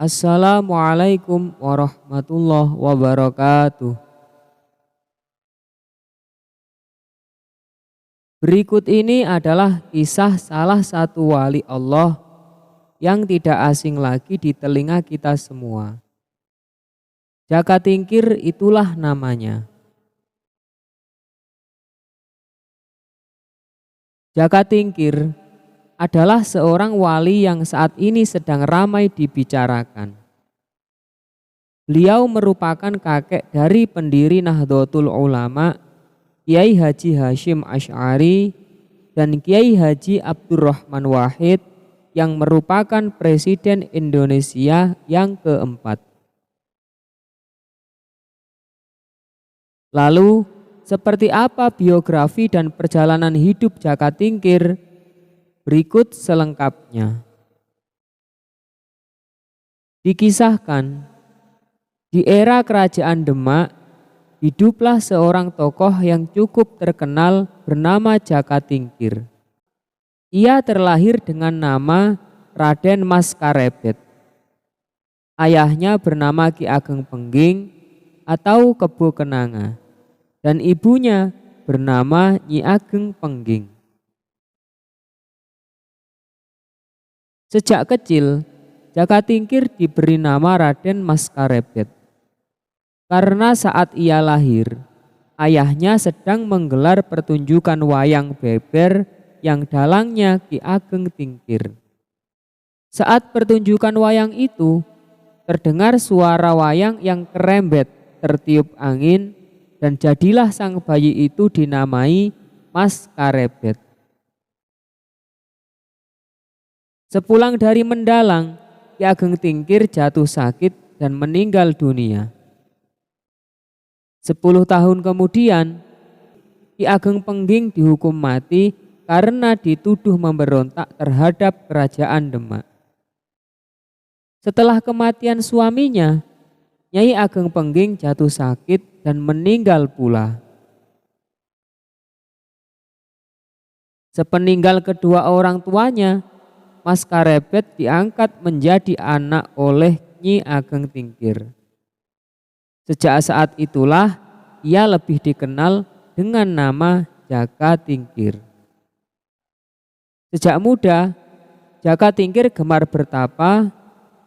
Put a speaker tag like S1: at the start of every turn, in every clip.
S1: Assalamualaikum warahmatullahi wabarakatuh. Berikut ini adalah kisah salah satu wali Allah yang tidak asing lagi di telinga kita semua. Jaka Tingkir itulah namanya. Jaka Tingkir adalah seorang wali yang saat ini sedang ramai dibicarakan. Beliau merupakan kakek dari pendiri Nahdlatul Ulama, Kiai Haji Hasyim Asy'ari dan Kiai Haji Abdurrahman Wahid yang merupakan Presiden Indonesia yang keempat. Lalu, seperti apa biografi dan perjalanan hidup Jaka Tingkir? Berikut selengkapnya. Dikisahkan, di era Kerajaan Demak, hiduplah seorang tokoh yang cukup terkenal bernama Jaka Tingkir. Ia terlahir dengan nama Raden Mas Karebet. Ayahnya bernama Ki Ageng Pengging atau Kebo Kenanga, dan ibunya bernama Nyi Ageng Pengging. Sejak kecil, Jaka Tingkir diberi nama Raden Mas Karebet. Karena saat ia lahir, ayahnya sedang menggelar pertunjukan wayang beber yang dalangnya Ki Ageng Tingkir. Saat pertunjukan wayang itu, terdengar suara wayang yang kerembet tertiup angin dan jadilah sang bayi itu dinamai Mas Karebet. Sepulang dari mendalang, Ki Ageng Tingkir jatuh sakit dan meninggal dunia. 10 tahun kemudian, Ki Ageng Pengging dihukum mati karena dituduh memberontak terhadap Kerajaan Demak. Setelah kematian suaminya, Nyai Ageng Pengging jatuh sakit dan meninggal pula. Sepeninggal kedua orang tuanya, Mas Karebet diangkat menjadi anak oleh Nyi Ageng Tingkir. Sejak saat itulah ia lebih dikenal dengan nama Jaka Tingkir. Sejak muda, Jaka Tingkir gemar bertapa,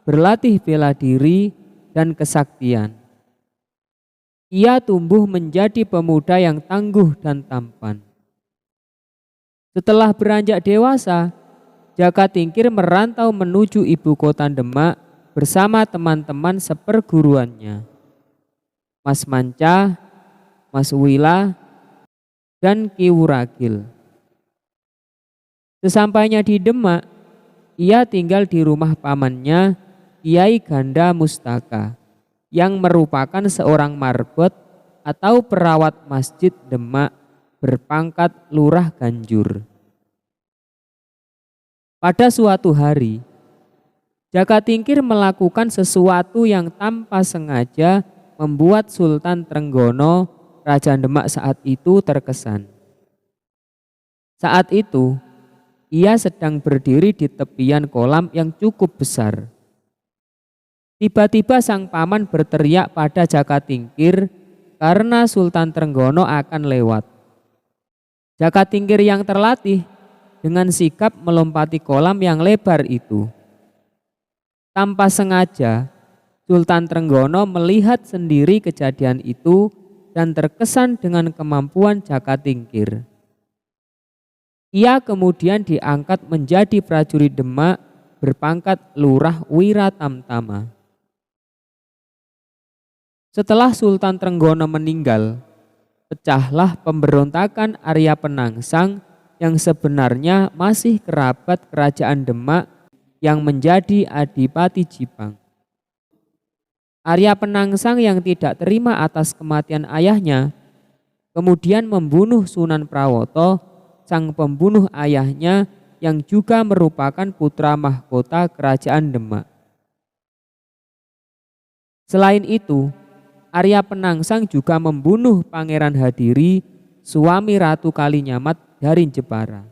S1: berlatih bela diri, dan kesaktian. Ia tumbuh menjadi pemuda yang tangguh dan tampan. Setelah beranjak dewasa, Jaka Tingkir merantau menuju ibu kota Demak bersama teman-teman seperguruannya, Mas Manca, Mas Wila, dan Ki Wuragil. Sesampainya di Demak, ia tinggal di rumah pamannya, Kiai Ganda Mustaka, yang merupakan seorang marbot atau perawat masjid Demak berpangkat Lurah Ganjur. Pada suatu hari, Jaka Tingkir melakukan sesuatu yang tanpa sengaja membuat Sultan Trenggono, Raja Demak saat itu, terkesan. Saat itu, ia sedang berdiri di tepian kolam yang cukup besar. Tiba-tiba sang paman berteriak pada Jaka Tingkir karena Sultan Trenggono akan lewat. Jaka Tingkir yang terlatih dengan sigap melompati kolam yang lebar itu. Tanpa sengaja, Sultan Trenggono melihat sendiri kejadian itu dan terkesan dengan kemampuan Jaka Tingkir. Ia kemudian diangkat menjadi prajurit Demak berpangkat Lurah Wiratamtama. Setelah Sultan Trenggono meninggal, pecahlah pemberontakan Arya Penangsang yang sebenarnya masih kerabat Kerajaan Demak yang menjadi Adipati Jipang. Arya Penangsang yang tidak terima atas kematian ayahnya, kemudian membunuh Sunan Prawoto, sang pembunuh ayahnya yang juga merupakan putra mahkota Kerajaan Demak. Selain itu, Arya Penangsang juga membunuh Pangeran Hadiri, suami Ratu Kalinyamat dari Jepara.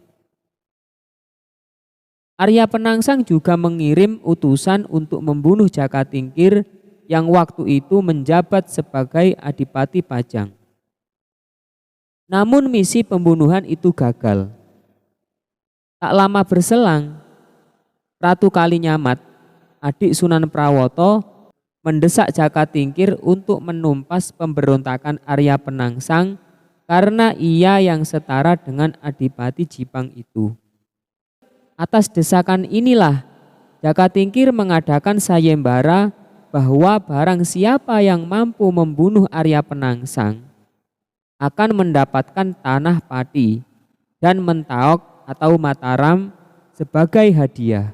S1: Arya Penangsang juga mengirim utusan untuk membunuh Jakatingkir yang waktu itu menjabat sebagai Adipati Pajang. Namun misi pembunuhan itu gagal. Tak lama berselang, Ratu Kalinyamat, adik Sunan Prawoto, mendesak Jakatingkir untuk menumpas pemberontakan Arya Penangsang karena ia yang setara dengan Adipati Jipang itu. Atas desakan inilah Jakatingkir mengadakan sayembara bahwa barang siapa yang mampu membunuh Arya Penangsang akan mendapatkan tanah Pati dan Mentaok atau Mataram sebagai hadiah.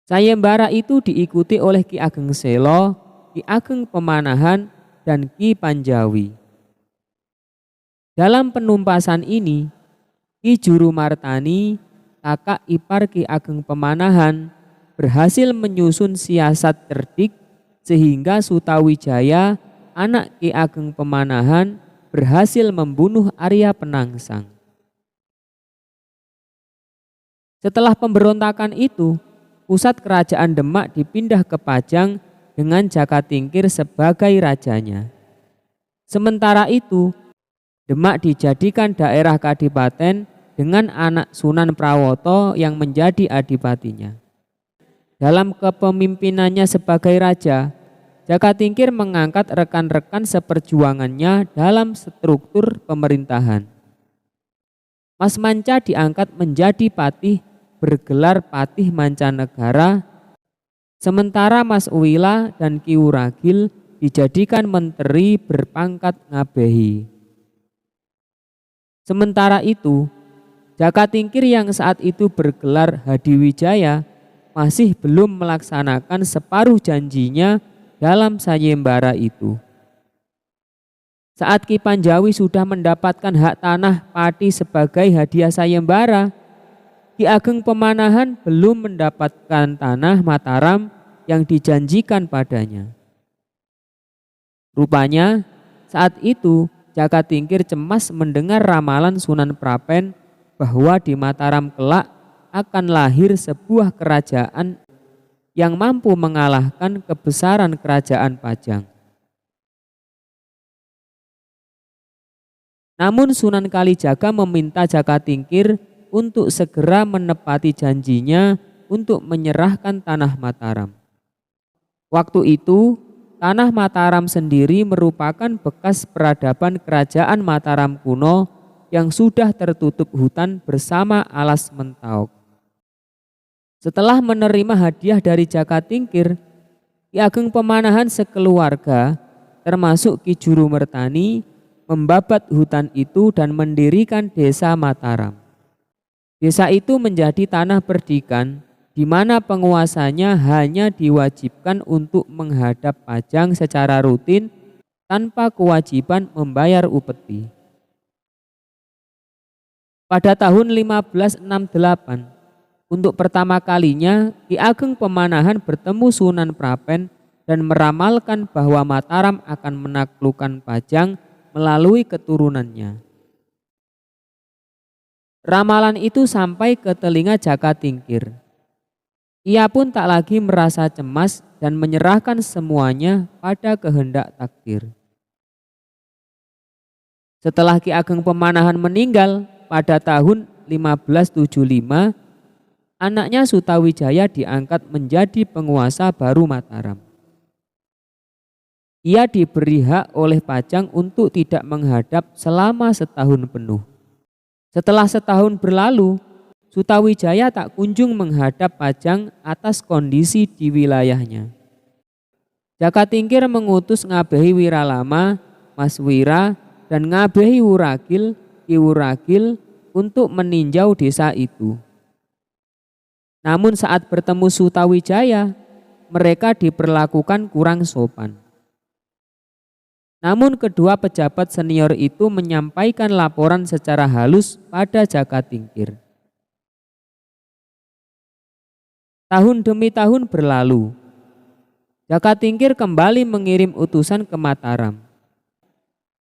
S1: Sayembara itu diikuti oleh Ki Ageng Selo, Ki Ageng Pemanahan, dan Ki Panjawi. Dalam penumpasan ini, Ki Jurumartani, kakak ipar Ki Ageng Pemanahan, berhasil menyusun siasat cerdik sehingga Sutawijaya, anak Ki Ageng Pemanahan, berhasil membunuh Arya Penangsang. Setelah pemberontakan itu, pusat kerajaan Demak dipindah ke Pajang dengan Jakatingkir sebagai rajanya. Sementara itu, Demak dijadikan daerah kadipaten dengan anak Sunan Prawoto yang menjadi adipatinya. Dalam kepemimpinannya sebagai raja, Jakatingkir mengangkat rekan-rekan seperjuangannya dalam struktur pemerintahan. Mas Manca diangkat menjadi patih bergelar Patih Mancanegara, sementara Mas Uwila dan Ki Wuragil dijadikan menteri berpangkat Ngabehi. Sementara itu, Jakatingkir yang saat itu bergelar Hadiwijaya masih belum melaksanakan separuh janjinya dalam sayembara itu. Saat Ki Panjawi sudah mendapatkan hak tanah Pati sebagai hadiah sayembara, Ki Ageng Pemanahan belum mendapatkan tanah Mataram yang dijanjikan padanya. Rupanya saat itu Jakatingkir cemas mendengar ramalan Sunan Prapen bahwa di Mataram kelak akan lahir sebuah kerajaan yang mampu mengalahkan kebesaran kerajaan Pajang. Namun Sunan Kalijaga meminta Jakatingkir untuk segera menepati janjinya untuk menyerahkan tanah Mataram. Waktu itu, tanah Mataram sendiri merupakan bekas peradaban kerajaan Mataram kuno yang sudah tertutup hutan bersama alas Mentaok. Setelah menerima hadiah dari Jakatingkir, Ki Ageng Pemanahan sekeluarga, termasuk Ki Jurumertani, membabat hutan itu dan mendirikan desa Mataram. Desa itu menjadi tanah perdikan di mana penguasanya hanya diwajibkan untuk menghadap Pajang secara rutin tanpa kewajiban membayar upeti. Pada tahun 1568, untuk pertama kalinya Ki Ageng Pemanahan bertemu Sunan Prapen dan meramalkan bahwa Mataram akan menaklukkan Pajang melalui keturunannya. Ramalan itu sampai ke telinga Jakatingkir. Ia pun tak lagi merasa cemas dan menyerahkan semuanya pada kehendak takdir. Setelah Ki Ageng Pemanahan meninggal pada tahun 1575, anaknya Sutawijaya diangkat menjadi penguasa baru Mataram. Ia diberi hak oleh Pajang untuk tidak menghadap selama setahun penuh. Setelah setahun berlalu, Sutawijaya tak kunjung menghadap Pajang atas kondisi di wilayahnya. Jakatingkir mengutus Ngabehi Wiralama, Mas Wira, dan Ngabehi Wuragil, Ki Wuragil untuk meninjau desa itu. Namun saat bertemu Sutawijaya, mereka diperlakukan kurang sopan. Namun kedua pejabat senior itu menyampaikan laporan secara halus pada Jakatingkir. Tahun demi tahun berlalu. Jakatingkir kembali mengirim utusan ke Mataram.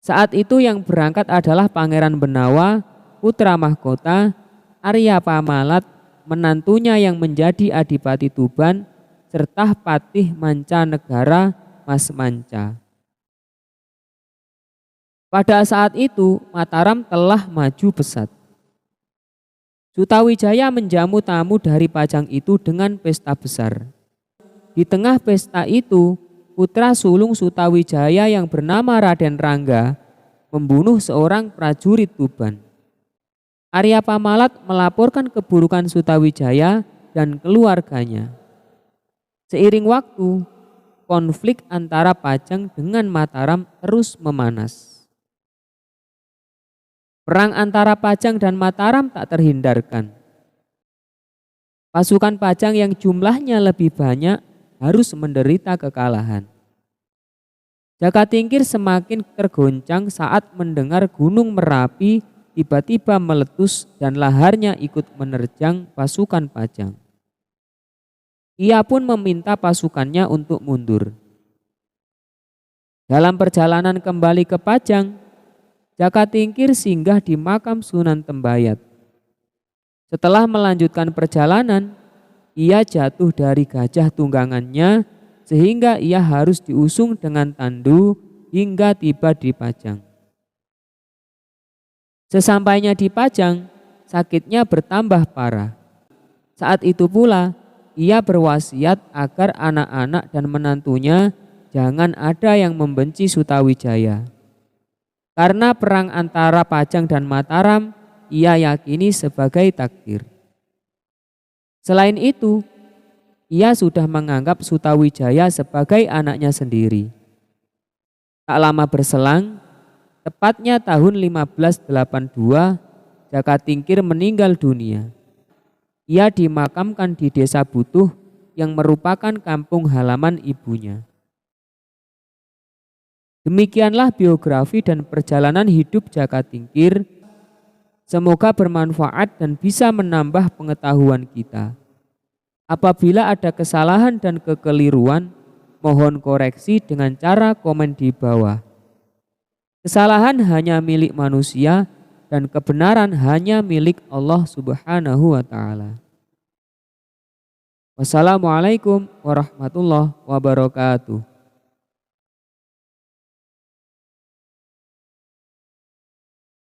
S1: Saat itu yang berangkat adalah Pangeran Benawa, putra mahkota, Arya Pamalat, menantunya yang menjadi Adipati Tuban, serta Patih Mancanegara Mas Manca. Pada saat itu Mataram telah maju pesat. Sutawijaya menjamu tamu dari Pajang itu dengan pesta besar. Di tengah pesta itu, putra sulung Sutawijaya yang bernama Raden Rangga membunuh seorang prajurit Tuban. Arya Pamalat melaporkan keburukan Sutawijaya dan keluarganya. Seiring waktu, konflik antara Pajang dengan Mataram terus memanas. Perang antara Pajang dan Mataram tak terhindarkan. Pasukan Pajang yang jumlahnya lebih banyak harus menderita kekalahan. Jakatingkir semakin tergoncang saat mendengar Gunung Merapi tiba-tiba meletus dan laharnya ikut menerjang pasukan Pajang. Ia pun meminta pasukannya untuk mundur. Dalam perjalanan kembali ke Pajang, Jakatingkir singgah di makam Sunan Tembayat. Setelah melanjutkan perjalanan, ia jatuh dari gajah tunggangannya sehingga ia harus diusung dengan tandu hingga tiba di Pajang. Sesampainya di Pajang, sakitnya bertambah parah. Saat itu pula, ia berwasiat agar anak-anak dan menantunya jangan ada yang membenci Sutawijaya. Karena perang antara Pajang dan Mataram, ia yakini sebagai takdir. Selain itu, ia sudah menganggap Sutawijaya sebagai anaknya sendiri. Tak lama berselang, tepatnya tahun 1582, Jakatingkir meninggal dunia. Ia dimakamkan di Desa Butuh yang merupakan kampung halaman ibunya. Demikianlah biografi dan perjalanan hidup Jakatingkir. Semoga bermanfaat dan bisa menambah pengetahuan kita. Apabila ada kesalahan dan kekeliruan, mohon koreksi dengan cara komen di bawah. Kesalahan hanya milik manusia dan kebenaran hanya milik Allah Subhanahu wa Ta'ala. Wassalamualaikum warahmatullahi wabarakatuh.